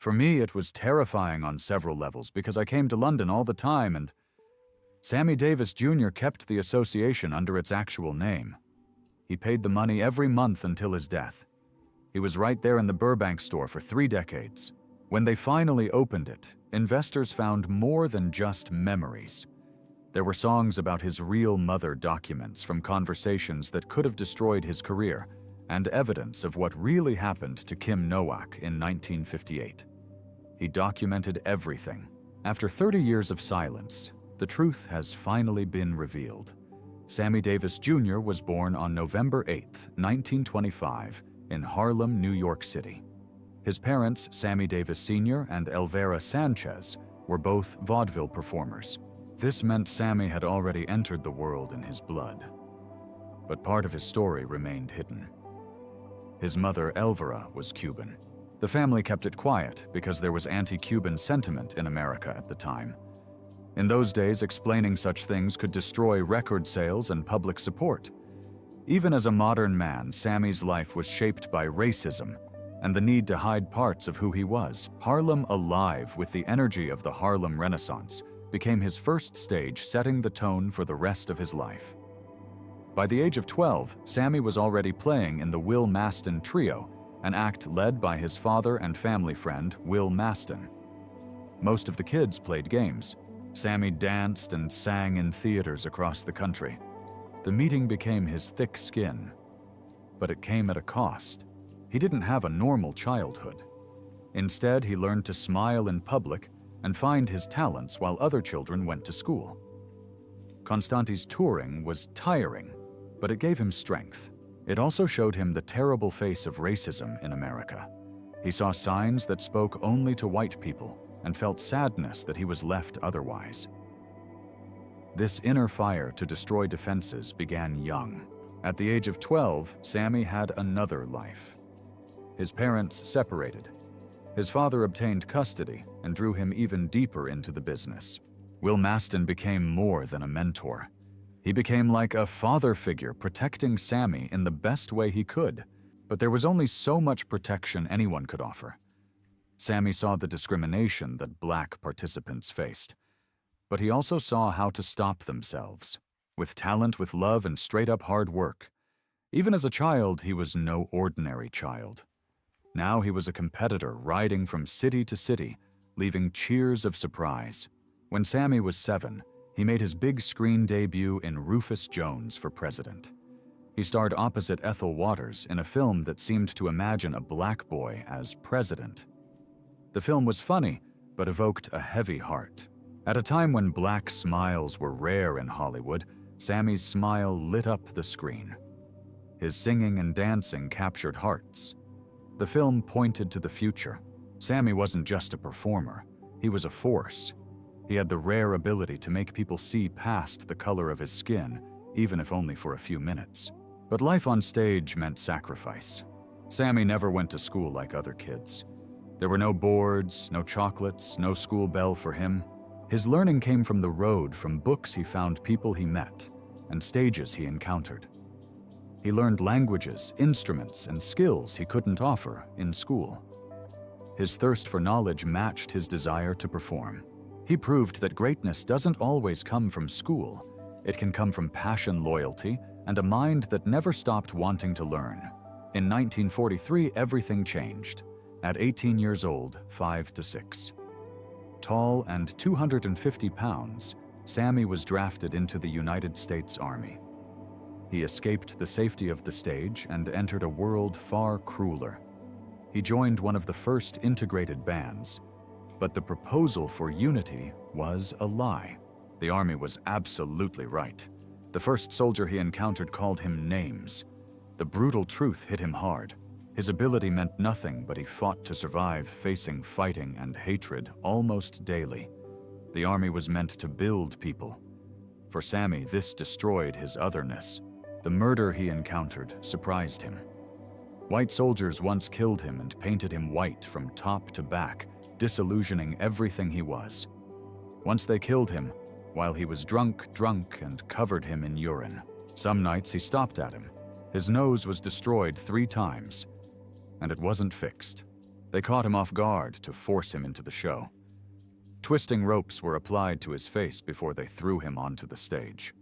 For me, it was terrifying on several levels because I came to London all the time and Sammy Davis Jr. kept the association under its actual name. He paid the money every month until his death. He was right there in the Burbank store for 3 decades. When they finally opened it, investors found more than just memories. There were songs about his real mother, documents from conversations that could have destroyed his career, and evidence of what really happened to Kim Nowak in 1958. He documented everything. After 30 years of silence, the truth has finally been revealed. Sammy Davis Jr. was born on November 8, 1925, in Harlem, New York City. His parents, Sammy Davis Sr. and Elvera Sanchez, were both vaudeville performers. This meant Sammy had already entered the world in his blood. But part of his story remained hidden. His mother, Elvera, was Cuban. The family kept it quiet because there was anti-Cuban sentiment in America at the time. In those days, explaining such things could destroy record sales and public support. Even as a modern man, Sammy's life was shaped by racism and the need to hide parts of who he was. Harlem Alive, with the energy of the Harlem Renaissance, became his first stage, setting the tone for the rest of his life. By the age of 12, Sammy was already playing in the Will Maston Trio, an act led by his father and family friend, Will Maston. Most of the kids played games. Sammy danced and sang in theaters across the country. The meeting became his thick skin, but it came at a cost. He didn't have a normal childhood. Instead, he learned to smile in public and find his talents while other children went to school. Constante's touring was tiring, but it gave him strength. It also showed him the terrible face of racism in America. He saw signs that spoke only to white people and felt sadness that he was left otherwise. This inner fire to destroy defenses began young. At the age of 12, Sammy had another life. His parents separated. His father obtained custody and drew him even deeper into the business. Will Maston became more than a mentor. He became like a father figure, protecting Sammy in the best way he could. But there was only so much protection anyone could offer. Sammy saw the discrimination that black participants faced, but he also saw how to stop themselves. With talent, with love, and straight-up hard work. Even as a child, he was no ordinary child. Now he was a competitor, riding from city to city, leaving cheers of surprise. When Sammy was 7, he made his big screen debut in Rufus Jones for President. He starred opposite Ethel Waters in a film that seemed to imagine a black boy as president. The film was funny, but evoked a heavy heart. At a time when black smiles were rare in Hollywood, Sammy's smile lit up the screen. His singing and dancing captured hearts. The film pointed to the future. Sammy wasn't just a performer, he was a force. He had the rare ability to make people see past the color of his skin, even if only for a few minutes. But life on stage meant sacrifice. Sammy never went to school like other kids. There were no boards, no chocolates, no school bell for him. His learning came from the road, from books he found, people he met, and stages he encountered. He learned languages, instruments, and skills he couldn't offer in school. His thirst for knowledge matched his desire to perform. He proved that greatness doesn't always come from school. It can come from passion, loyalty, and a mind that never stopped wanting to learn. In 1943, everything changed. At 18 years old, 5 to 6. Tall and 250 pounds, Sammy was drafted into the United States Army. He escaped the safety of the stage and entered a world far crueler. He joined one of the first integrated bands, but the proposal for unity was a lie. The Army was absolutely right. The first soldier he encountered called him names. The brutal truth hit him hard. His ability meant nothing, but he fought to survive, facing fighting and hatred almost daily. The Army was meant to build people. For Sammy, this destroyed his otherness. The murder he encountered surprised him. White soldiers once killed him and painted him white from top to back, disillusioning everything he was. Once they killed him, while he was drunk, and covered him in urine. Some nights he stopped at him. His nose was destroyed 3 times, and it wasn't fixed. They caught him off guard to force him into the show. Twisting ropes were applied to his face before they threw him onto the stage.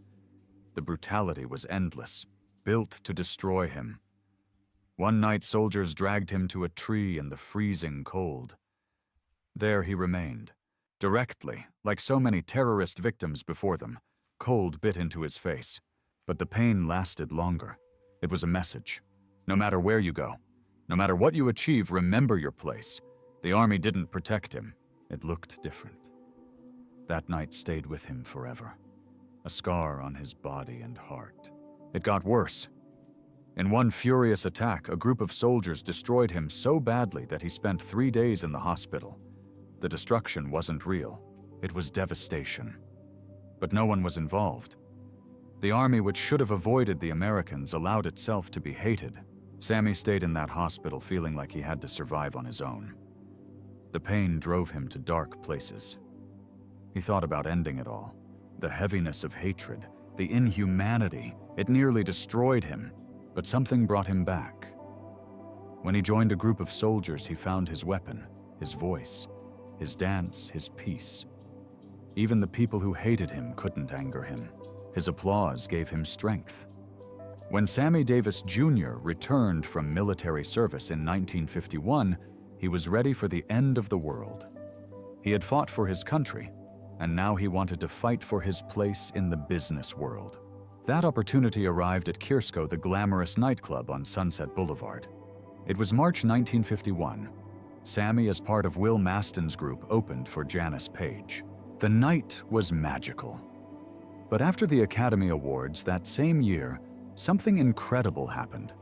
The brutality was endless, built to destroy him. One night, soldiers dragged him to a tree in the freezing cold. There he remained. Directly, like so many terrorist victims before them, cold bit into his face. But the pain lasted longer. It was a message. No matter where you go, no matter what you achieve, remember your place. The army didn't protect him. It looked different. That night stayed with him forever. A scar on his body and heart. It got worse. In one furious attack, a group of soldiers destroyed him so badly that he spent 3 days in the hospital. The destruction wasn't real. It was devastation. But no one was involved. The army, which should have avoided the Americans, allowed itself to be hated. Sammy stayed in that hospital feeling like he had to survive on his own. The pain drove him to dark places. He thought about ending it all. The heaviness of hatred, the inhumanity, it nearly destroyed him, but something brought him back. When he joined a group of soldiers, he found his weapon, his voice, his dance, his peace. Even the people who hated him couldn't anger him. His applause gave him strength. When Sammy Davis Jr. returned from military service in 1951, he was ready for the end of the world. He had fought for his country, and now he wanted to fight for his place in the business world. That opportunity arrived at Kiersko, the glamorous nightclub on Sunset Boulevard. It was March 1951. Sammy, as part of Will Maston's group, opened for Janice Page. The night was magical. But after the Academy Awards that same year, something incredible happened.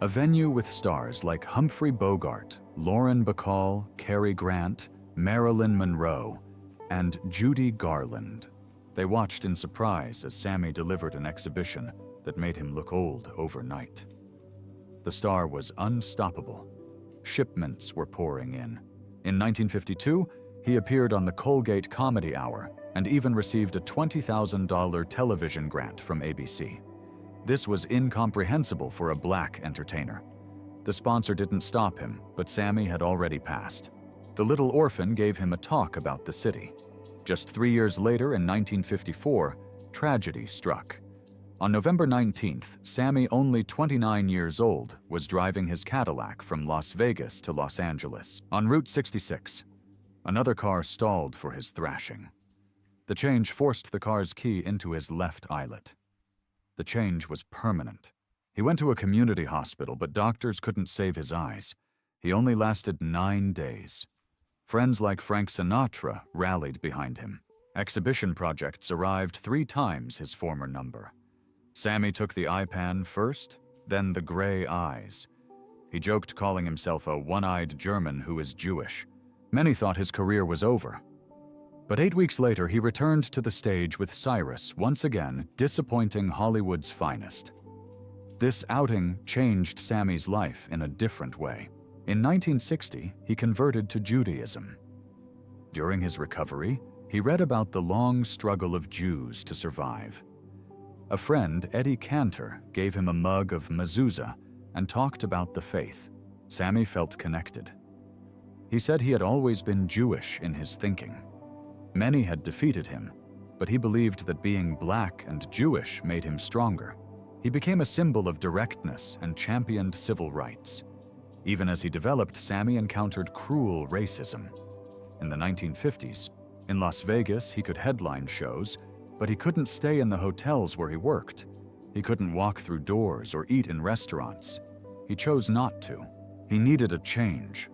A venue with stars like Humphrey Bogart, Lauren Bacall, Cary Grant, Marilyn Monroe, and Judy Garland. They watched in surprise as Sammy delivered an exhibition that made him look old overnight. The star was unstoppable. Shipments were pouring in. In 1952, he appeared on the Colgate Comedy Hour and even received a $20,000 television grant from ABC. This was incomprehensible for a black entertainer. The sponsor didn't stop him, but Sammy had already passed. The little orphan gave him a talk about the city. Just 3 years later, in 1954, tragedy struck. On November 19th, Sammy, only 29 years old, was driving his Cadillac from Las Vegas to Los Angeles. On Route 66, another car stalled for his thrashing. The change forced the car's key into his left eyelet. The change was permanent. He went to a community hospital, but doctors couldn't save his eyes. He only lasted 9 days. Friends like Frank Sinatra rallied behind him. Exhibition projects arrived 3 times his former number. Sammy took the eye-pan first, then the gray eyes. He joked calling himself a one-eyed German who is Jewish. Many thought his career was over. But 8 weeks later, he returned to the stage with Cyrus, once again disappointing Hollywood's finest. This outing changed Sammy's life in a different way. In 1960, he converted to Judaism. During his recovery, he read about the long struggle of Jews to survive. A friend, Eddie Cantor, gave him a mug of mezuzah and talked about the faith. Sammy felt connected. He said he had always been Jewish in his thinking. Many had defeated him, but he believed that being black and Jewish made him stronger. He became a symbol of directness and championed civil rights. Even as he developed, Sammy encountered cruel racism. In the 1950s, in Las Vegas, he could headline shows, but he couldn't stay in the hotels where he worked. He couldn't walk through doors or eat in restaurants. He chose not to. He needed a change.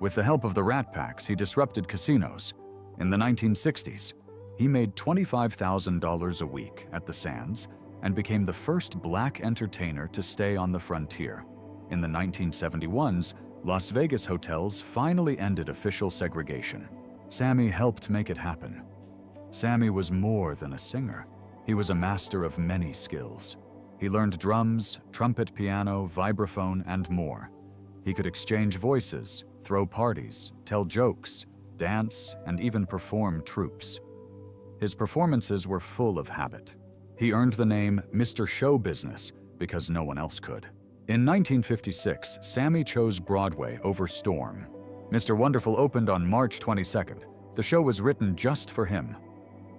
With the help of the Rat Packs, he disrupted casinos. In the 1960s, he made $25,000 a week at the Sands and became the first black entertainer to stay on the frontier. In the 1971s, Las Vegas hotels finally ended official segregation. Sammy helped make it happen. Sammy was more than a singer. He was a master of many skills. He learned drums, trumpet, piano, vibraphone, and more. He could exchange voices, throw parties, tell jokes, dance, and even perform troops. His performances were full of habit. He earned the name Mr. Show Business because no one else could. In 1956, Sammy chose Broadway over Storm. Mr. Wonderful opened on March 22nd. The show was written just for him.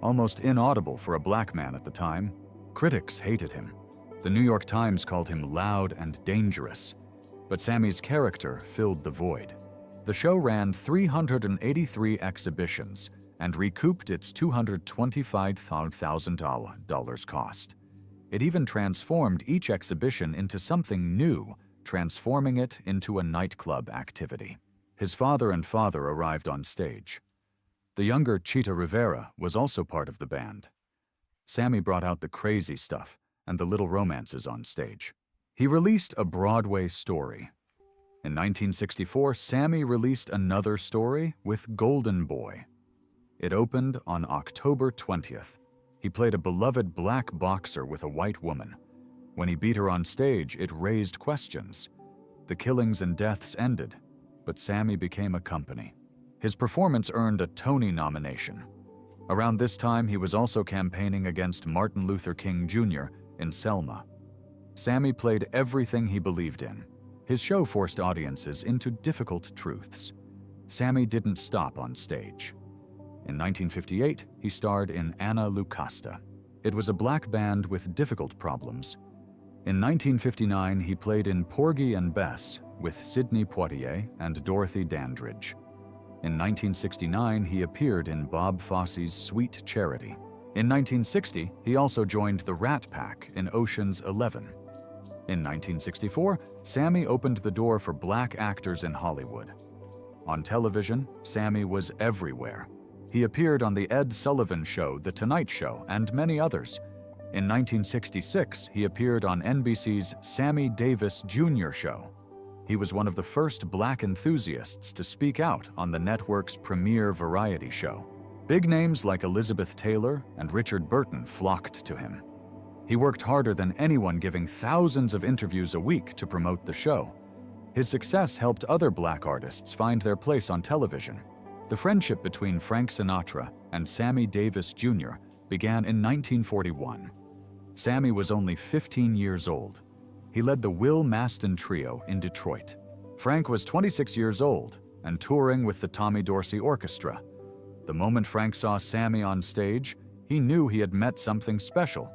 Almost inaudible for a black man at the time, critics hated him. The New York Times called him loud and dangerous. But Sammy's character filled the void. The show ran 383 exhibitions and recouped its $225,000 cost. It even transformed each exhibition into something new, transforming it into a nightclub activity. His father and father arrived on stage. The younger Chita Rivera was also part of the band. Sammy brought out the crazy stuff and the little romances on stage. He released a Broadway story. In 1964, Sammy released another story with Golden Boy. It opened on October 20th. He played a beloved black boxer with a white woman. When he beat her on stage, it raised questions. The killings and deaths ended, but Sammy became a company. His performance earned a Tony nomination. Around this time, he was also campaigning against Martin Luther King Jr. in Selma. Sammy played everything he believed in. His show forced audiences into difficult truths. Sammy didn't stop on stage. In 1958, he starred in Anna Lucasta. It was a black band with difficult problems. In 1959, he played in Porgy and Bess with Sidney Poitier and Dorothy Dandridge. In 1969, he appeared in Bob Fosse's Sweet Charity. In 1960, he also joined the Rat Pack in Ocean's 11. In 1964, Sammy opened the door for black actors in Hollywood. On television, Sammy was everywhere. He appeared on The Ed Sullivan Show, The Tonight Show, and many others. In 1966, he appeared on NBC's Sammy Davis Jr. show. He was one of the first black enthusiasts to speak out on the network's premier variety show. Big names like Elizabeth Taylor and Richard Burton flocked to him. He worked harder than anyone, giving thousands of interviews a week to promote the show. His success helped other black artists find their place on television. The friendship between Frank Sinatra and Sammy Davis Jr. began in 1941. Sammy was only 15 years old. He led the Will Maston Trio in Detroit. Frank was 26 years old and touring with the Tommy Dorsey Orchestra. The moment Frank saw Sammy on stage, he knew he had met something special.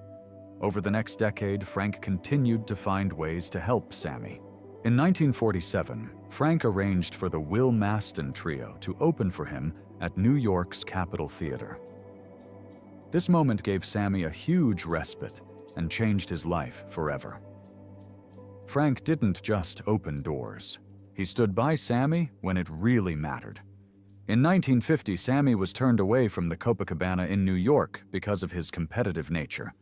Over the next decade, Frank continued to find ways to help Sammy. In 1947, Frank arranged for the Will Maston Trio to open for him at New York's Capitol Theater. This moment gave Sammy a huge respite and changed his life forever. Frank didn't just open doors. He stood by Sammy when it really mattered. In 1950, Sammy was turned away from the Copacabana in New York because of his competitive nature.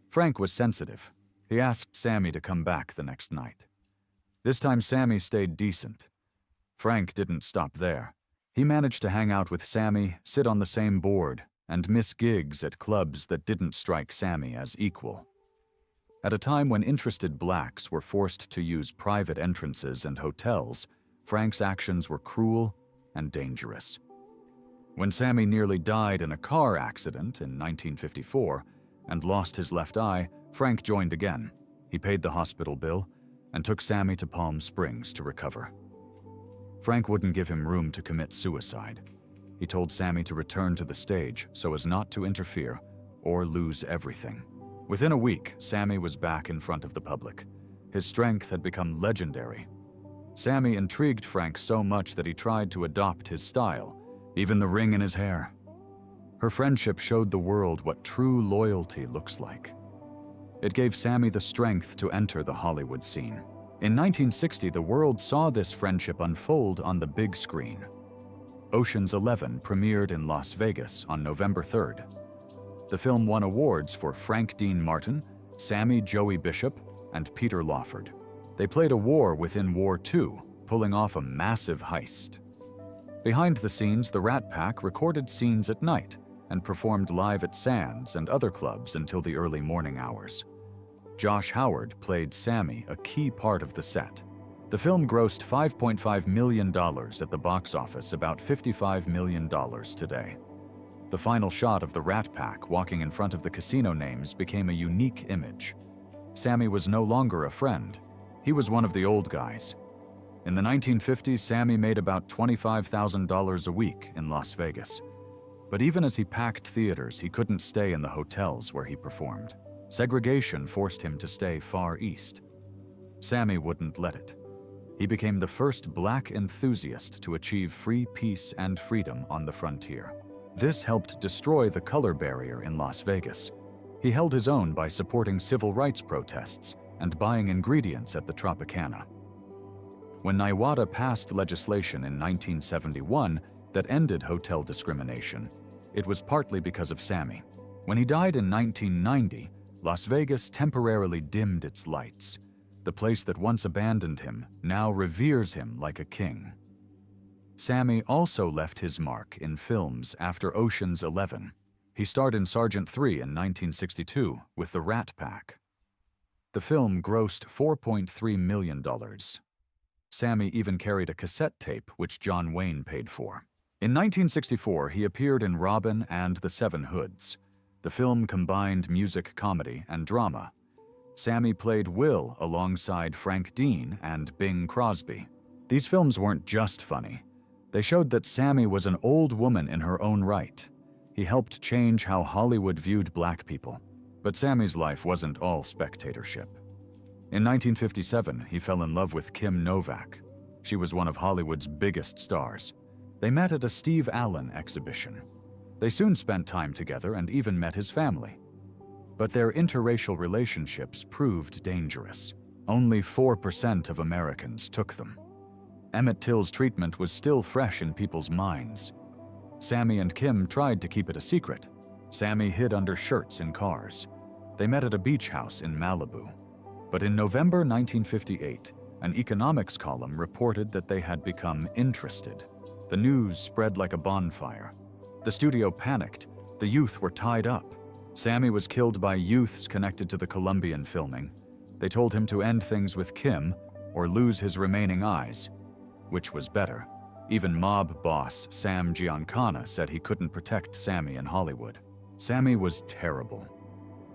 Frank was sensitive. He asked Sammy to come back the next night. This time, Sammy stayed decent. Frank didn't stop there. He managed to hang out with Sammy, sit on the same board, and miss gigs at clubs that didn't strike Sammy as equal. At a time when interested blacks were forced to use private entrances and hotels, Frank's actions were cruel and dangerous. When Sammy nearly died in a car accident in 1954 and lost his left eye, Frank joined again. He paid the hospital bill and took Sammy to Palm Springs to recover. Frank wouldn't give him room to commit suicide. He told Sammy to return to the stage so as not to interfere or lose everything. Within a week, Sammy was back in front of the public. His strength had become legendary. Sammy intrigued Frank so much that he tried to adopt his style, even the ring in his hair. Her friendship showed the world what true loyalty looks like. It gave Sammy the strength to enter the Hollywood scene. In 1960, the world saw this friendship unfold on the big screen. Ocean's 11 premiered in Las Vegas on November 3rd. The film won awards for Frank Dean Martin, Sammy Joey Bishop, and Peter Lawford. They played a war within War II, pulling off a massive heist. Behind the scenes, the Rat Pack recorded scenes at night and performed live at Sands and other clubs until the early morning hours. Josh Howard played Sammy, a key part of the set. The film grossed $5.5 million at the box office, about $55 million today. The final shot of the Rat Pack walking in front of the casino names became a unique image. Sammy was no longer a friend. He was one of the old guys. In the 1950s, Sammy made about $25,000 a week in Las Vegas. But even as he packed theaters, he couldn't stay in the hotels where he performed. Segregation forced him to stay far east. Sammy wouldn't let it. He became the first black enthusiast to achieve free peace and freedom on the frontier. This helped destroy the color barrier in Las Vegas. He held his own by supporting civil rights protests and buying ingredients at the Tropicana. When Nevada passed legislation in 1971 that ended hotel discrimination, it was partly because of Sammy. When he died in 1990, Las Vegas temporarily dimmed its lights. The place that once abandoned him now reveres him like a king. Sammy also left his mark in films after Ocean's 11. He starred in Sergeant 3 in 1962 with the Rat Pack. The film grossed $4.3 million. Sammy even carried a cassette tape which John Wayne paid for. In 1964, he appeared in Robin and the Seven Hoods. The film combined music, comedy, and drama. Sammy played Will alongside Frank Dean and Bing Crosby. These films weren't just funny. They showed that Sammy was an old woman in her own right. He helped change how Hollywood viewed black people. But Sammy's life wasn't all spectatorship. In 1957, he fell in love with Kim Nowak. She was one of Hollywood's biggest stars. They met at a Steve Allen exhibition. They soon spent time together and even met his family. But their interracial relationships proved dangerous. Only 4% of Americans took them. Emmett Till's treatment was still fresh in people's minds. Sammy and Kim tried to keep it a secret. Sammy hid under shirts in cars. They met at a beach house in Malibu. But in November 1958, an economics column reported that they had become interested. The news spread like a bonfire. The studio panicked. The youth were tied up. Sammy was killed by youths connected to the Colombian filming. They told him to end things with Kim or lose his remaining eyes. Which was better? Even mob boss Sam Giancana said he couldn't protect Sammy in Hollywood. Sammy was terrible.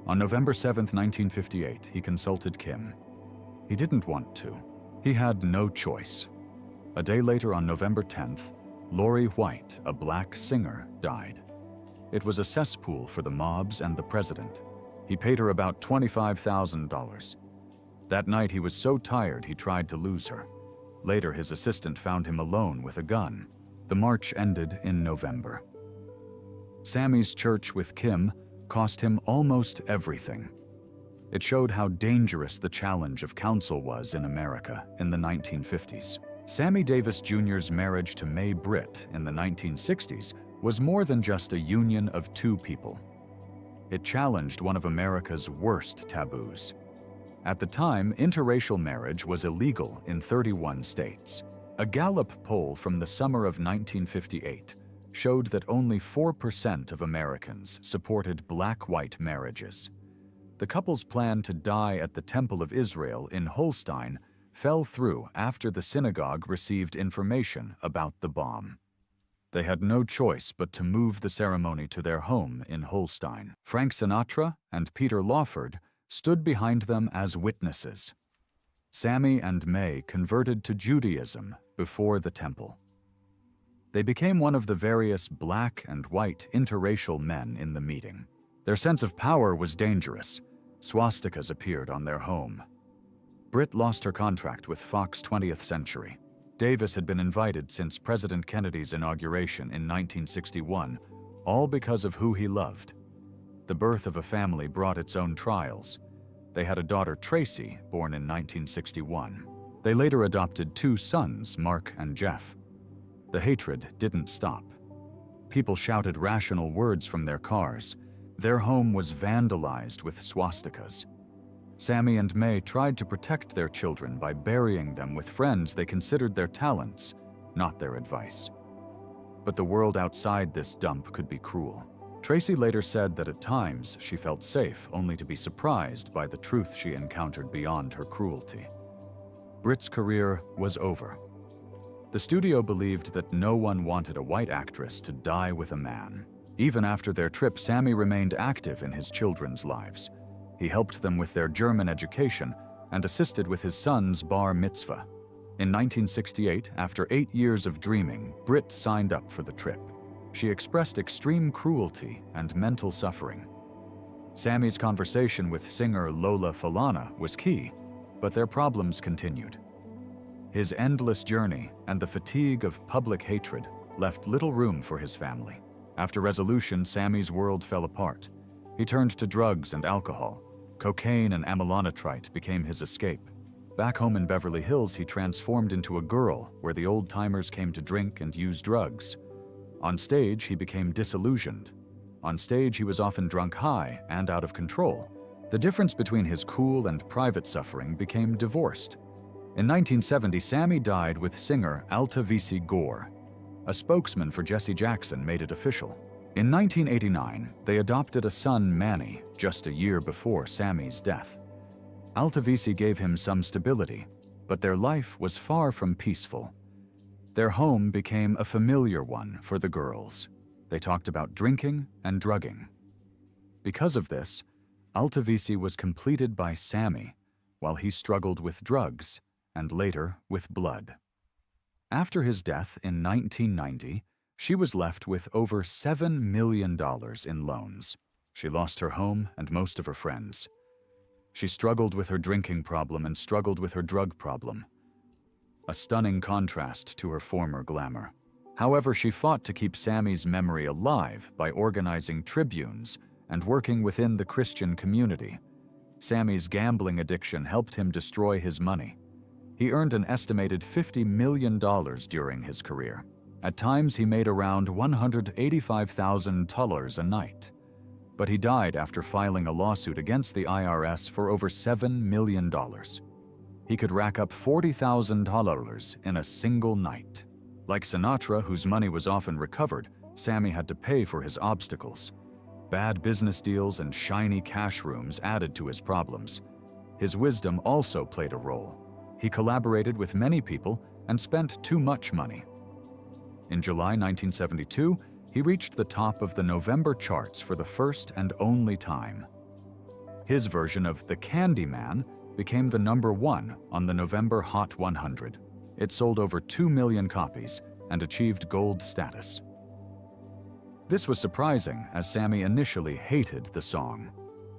On November 7, 1958, he consulted Kim. He didn't want to. He had no choice. A day later, on November 10th, Lori White, a black singer, died. It was a cesspool for the mobs and the president. He paid her about $25,000. That night, he was so tired he tried to lose her. Later, his assistant found him alone with a gun. The march ended in November. Sammy's church with Kim cost him almost everything. It showed how dangerous the challenge of counsel was in America in the 1950s. Sammy Davis Jr.'s marriage to Mae Britt in the 1960s was more than just a union of two people. It challenged one of America's worst taboos. At the time, interracial marriage was illegal in 31 states. A Gallup poll from the summer of 1958 showed that only 4% of Americans supported black-white marriages. The couple's plan to die at the Temple of Israel in Holstein fell through after the synagogue received information about the bomb. They had no choice but to move the ceremony to their home in Holstein. Frank Sinatra and Peter Lawford stood behind them as witnesses. Sammy and Mae converted to Judaism before the temple. They became one of the various black and white interracial men in the meeting. Their sense of power was dangerous. Swastikas appeared on their home. Britt lost her contract with Fox 20th Century. Davis had been invited since President Kennedy's inauguration in 1961, all because of who he loved. The birth of a family brought its own trials. They had a daughter, Tracy, born in 1961. They later adopted two sons, Mark and Jeff. The hatred didn't stop. People shouted rational words from their cars. Their home was vandalized with swastikas. Sammy and Mae tried to protect their children by burying them with friends they considered their talents, not their advice. But the world outside this dump could be cruel. Tracy later said that at times she felt safe only to be surprised by the truth she encountered beyond her cruelty. Britt's career was over. The studio believed that no one wanted a white actress to die with a man. Even after their trip, Sammy remained active in his children's lives. He helped them with their German education and assisted with his son's bar mitzvah. In 1968, after 8 years of dreaming, Britt signed up for the trip. She expressed extreme cruelty and mental suffering. Sammy's conversation with singer Lola Falana was key, but their problems continued. His endless journey and the fatigue of public hatred left little room for his family. After resolution, Sammy's world fell apart. He turned to drugs and alcohol. Cocaine and amylonitrite became his escape. Back home in Beverly Hills, he transformed into a girl where the old-timers came to drink and use drugs. On stage, he became disillusioned. On stage, he was often drunk high and out of control. The difference between his cool and private suffering became divorced. In 1970, Sammy died with singer Elvera Sanchez. A spokesman for Jesse Jackson made it official. In 1989, they adopted a son, Manny, just a year before Sammy's death. Elvera gave him some stability, but their life was far from peaceful. Their home became a familiar one for the girls. They talked about drinking and drugging. Because of this, Elvera was completed by Sammy, while he struggled with drugs and later with blood. After his death in 1990, she was left with over $7 million in loans. She lost her home and most of her friends. She struggled with her drinking problem and struggled with her drug problem. A stunning contrast to her former glamour. However, she fought to keep Sammy's memory alive by organizing tribunes and working within the Christian community. Sammy's gambling addiction helped him destroy his money. He earned an estimated $50 million during his career. At times, he made around $185,000 a night. But he died after filing a lawsuit against the IRS for over $7 million. He could rack up $40,000 in a single night. Like Sinatra, whose money was often recovered, Sammy had to pay for his obstacles. Bad business deals and shiny cash rooms added to his problems. His wisdom also played a role. He collaborated with many people and spent too much money. In July 1972, he reached the top of the November charts for the first and only time. His version of The Candyman became the #1 on the November Hot 100. It sold over 2 million copies and achieved gold status. This was surprising, as Sammy initially hated the song,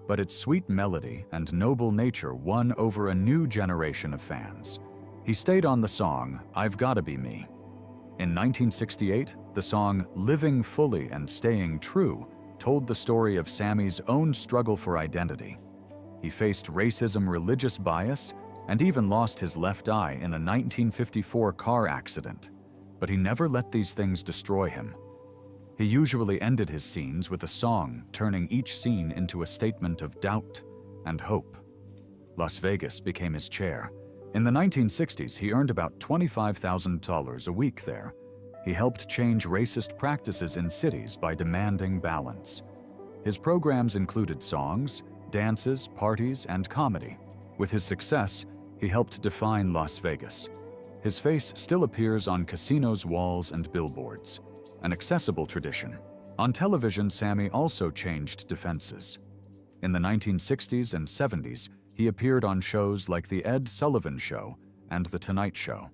but its sweet melody and noble nature won over a new generation of fans. He stayed on the song, I've Gotta Be Me. In 1968, the song Living Fully and Staying True told the story of Sammy's own struggle for identity. He faced racism, religious bias, and even lost his left eye in a 1954 car accident. But he never let these things destroy him. He usually ended his scenes with a song, turning each scene into a statement of doubt and hope. Las Vegas became his chair. In the 1960s, he earned about $25,000 a week there. He helped change racist practices in cities by demanding balance. His programs included songs, dances, parties, and comedy. With his success, he helped define Las Vegas. His face still appears on casinos' walls and billboards, an accessible tradition. On television, Sammy also changed defenses. In the 1960s and 70s, he appeared on shows like The Ed Sullivan Show and The Tonight Show.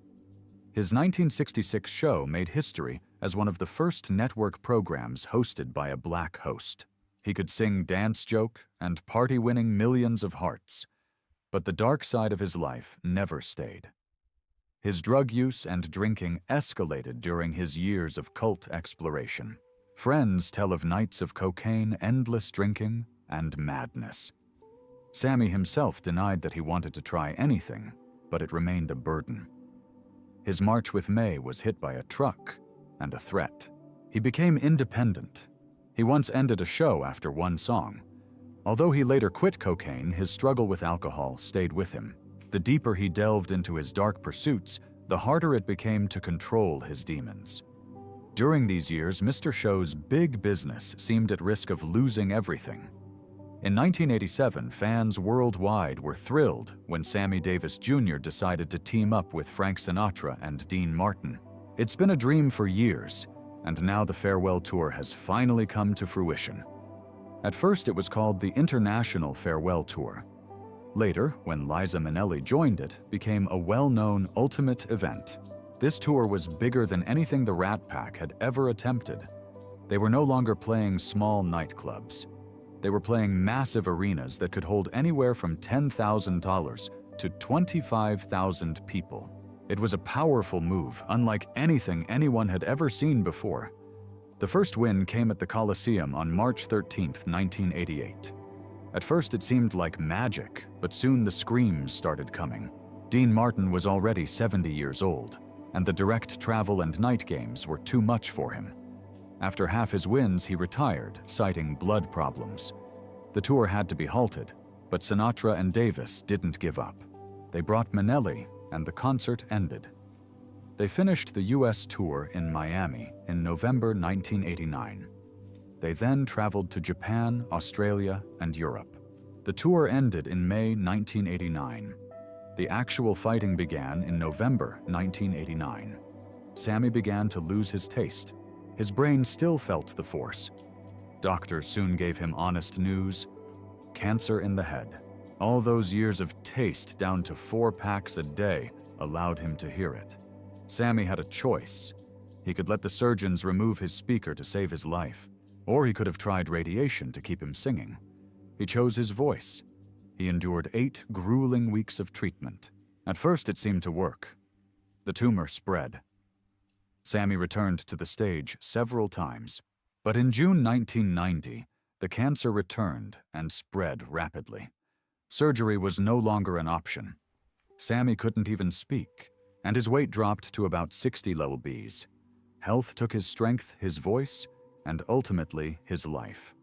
His 1966 show made history as one of the first network programs hosted by a black host. He could sing dance joke and party, winning millions of hearts. But the dark side of his life never stayed. His drug use and drinking escalated during his years of cult exploration. Friends tell of nights of cocaine, endless drinking, and madness. Sammy himself denied that he wanted to try anything, but it remained a burden. His March with May was hit by a truck and a threat. He became independent. He once ended a show after one song. Although he later quit cocaine, his struggle with alcohol stayed with him. The deeper he delved into his dark pursuits, the harder it became to control his demons. During these years, Mr. Show's big business seemed at risk of losing everything. In 1987, fans worldwide were thrilled when Sammy Davis Jr. decided to team up with Frank Sinatra and Dean Martin. It's been a dream for years, and now the farewell tour has finally come to fruition. At first, it was called the International Farewell Tour. Later, when Liza Minnelli joined it, became a well-known ultimate event. This tour was bigger than anything the Rat Pack had ever attempted. They were no longer playing small nightclubs. They were playing massive arenas that could hold anywhere from $10,000 to 25,000 people. It was a powerful move, unlike anything anyone had ever seen before. The first win came at the Coliseum on March 13, 1988. At first it seemed like magic, but soon the screams started coming. Dean Martin was already 70 years old, and the direct travel and night games were too much for him. After half his wins, he retired, citing blood problems. The tour had to be halted, but Sinatra and Davis didn't give up. They brought Minnelli, and the concert ended. They finished the U.S. tour in Miami in November 1989. They then traveled to Japan, Australia, and Europe. The tour ended in May 1989. The actual fighting began in November 1989. Sammy began to lose his taste. His brain still felt the force. Doctors soon gave him honest news: cancer in the head. All those years of taste down to 4 packs a day allowed him to hear it. Sammy had a choice. He could let the surgeons remove his speaker to save his life, or he could have tried radiation to keep him singing. He chose his voice. He endured 8 grueling weeks of treatment. At first it seemed to work. The tumor spread. Sammy returned to the stage several times, but in June 1990, the cancer returned and spread rapidly. Surgery was no longer an option. Sammy couldn't even speak, and his weight dropped to about 60 lbs. Health took his strength, his voice, and ultimately his life.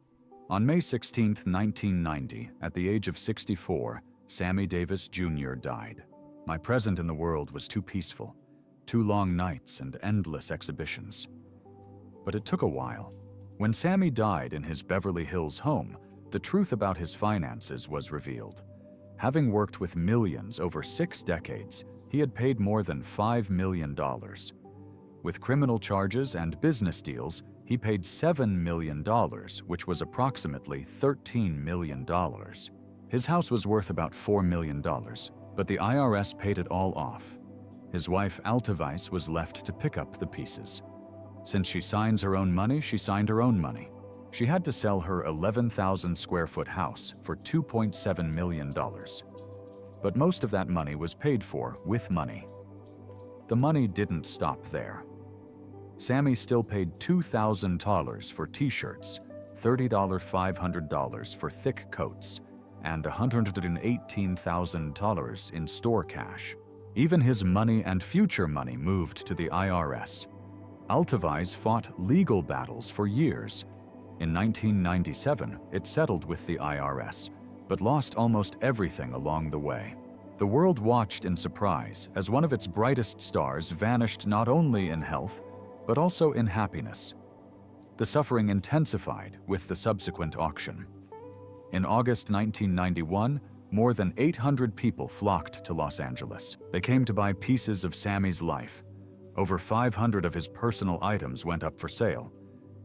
On May 16, 1990, at the age of 64, Sammy Davis Jr. died. My present in the world was too peaceful, 2 long nights and endless exhibitions. But it took a while. When Sammy died in his Beverly Hills home, the truth about his finances was revealed. Having worked with millions over 6 decades, he had paid more than $5 million. With criminal charges and business deals, he paid $7 million, which was approximately $13 million. His house was worth about $4 million, but the IRS paid it all off. His wife, Altavice, was left to pick up the pieces. Since she signs her own money, she signed her own money. She had to sell her 11,000 square foot house for $2.7 million. But most of that money was paid for with money. The money didn't stop there. Sammy still paid $2,000 for t-shirts, $500 for thick coats, and $118,000 in store cash. Even his money and future money moved to the IRS. Altavice fought legal battles for years. In 1997, it settled with the IRS, but lost almost everything along the way. The world watched in surprise as one of its brightest stars vanished not only in health, but also in happiness. The suffering intensified with the subsequent auction. In August 1991, more than 800 people flocked to Los Angeles. They came to buy pieces of Sammy's life. Over 500 of his personal items went up for sale.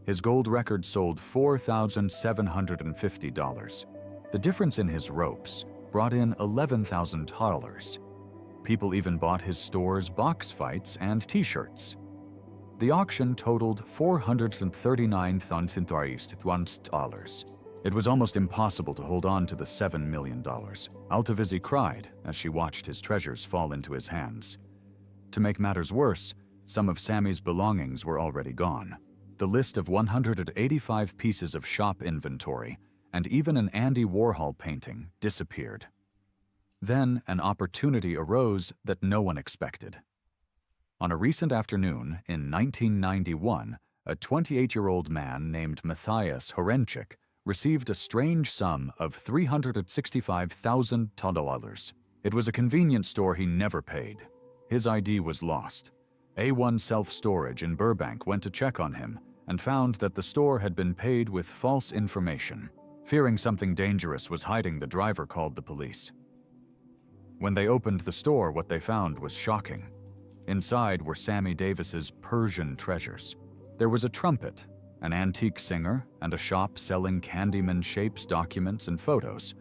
His gold record sold $4,750. The difference in his ropes brought in $11,000. People even bought his store's box fights and t-shirts. The auction totaled $439,000. It was almost impossible to hold on to the $7 million. Altavice cried as she watched his treasures fall into his hands. To make matters worse, some of Sammy's belongings were already gone. The list of 185 pieces of shop inventory and even an Andy Warhol painting disappeared. Then an opportunity arose that no one expected. On a recent afternoon in 1991, a 28-year-old man named Matthias Horenchik received a strange sum of $365,000. It was a convenience store he never paid. His ID was lost. A1 Self-Storage in Burbank went to check on him and found that the store had been paid with false information. Fearing something dangerous was hiding, the driver called the police. When they opened the store, what they found was shocking. Inside were Sammy Davis's Persian treasures. There was a trumpet, an antique singer, and a shop selling Candyman shapes, documents, and photos.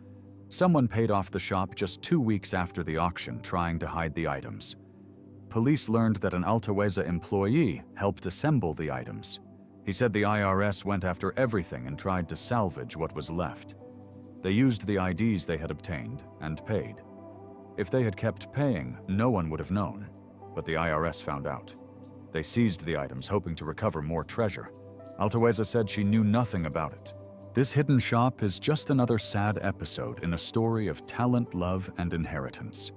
Someone paid off the shop just 2 weeks after the auction, trying to hide the items. Police learned that an Altaweza employee helped assemble the items. He said the IRS went after everything and tried to salvage what was left. They used the IDs they had obtained and paid. If they had kept paying, no one would have known, but the IRS found out. They seized the items, hoping to recover more treasure. Altaweza said she knew nothing about it. This hidden shop is just another sad episode in a story of talent, love, and inheritance.